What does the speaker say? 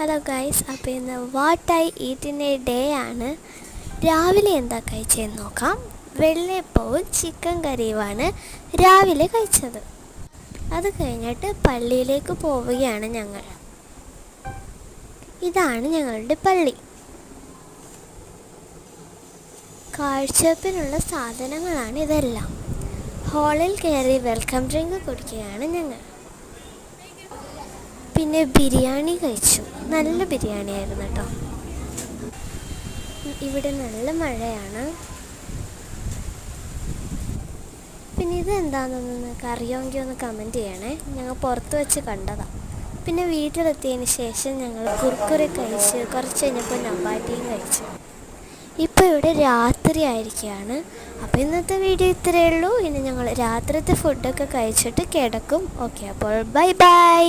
Hello guys, അപ്പോൾ ഇന്ന് what I eat in A day ആണ്. രാവിലെ എന്താ കഴിച്ചതെന്ന് നോക്കാം. വെള്ളയപ്പവും ചിക്കൻ കറിയുമാണ് രാവിലെ കഴിച്ചത്. അത് കഴിഞ്ഞിട്ട് പള്ളിയിലേക്ക് പോവുകയാണ് ഞങ്ങൾ. ഇതാണ് ഞങ്ങളുടെ പള്ളി. കാഴ്ചവെപ്പിനുള്ള സാധനങ്ങളാണ് ഇതെല്ലാം. ഹാളിൽ കയറി വെൽക്കം ഡ്രിങ്ക് കുടിക്കുകയാണ് ഞങ്ങൾ. പിന്നെ ബിരിയാണി കഴിച്ചു. നല്ല ബിരിയാണി ആയിരുന്നു കേട്ടോ. ഇവിടെ നല്ല മഴയാണ്. പിന്നെ ഇതെന്താണെന്ന് നിങ്ങൾക്ക് അറിയാമെങ്കിൽ ഒന്ന് കമൻറ്റ് ചെയ്യണേ. ഞങ്ങൾ പുറത്ത് വെച്ച് കണ്ടതാണ്. പിന്നെ വീട്ടിലെത്തിയതിന് ശേഷം ഞങ്ങൾ കുർക്കുറെ കഴിച്ച് കുറച്ച് കഴിഞ്ഞപ്പോൾ നമ്പാട്ടിയും കഴിച്ചു. ഇപ്പോൾ ഇവിടെ രാത്രി ആയിരിക്കുകയാണ്. അപ്പോൾ ഇന്നത്തെ വീഡിയോ ഇത്രയേ ഉള്ളൂ. ഇനി ഞങ്ങൾ രാത്രിത്തെ ഫുഡൊക്കെ കഴിച്ചിട്ട് കിടക്കും. ഓക്കെ, അപ്പോൾ ബൈ ബൈ.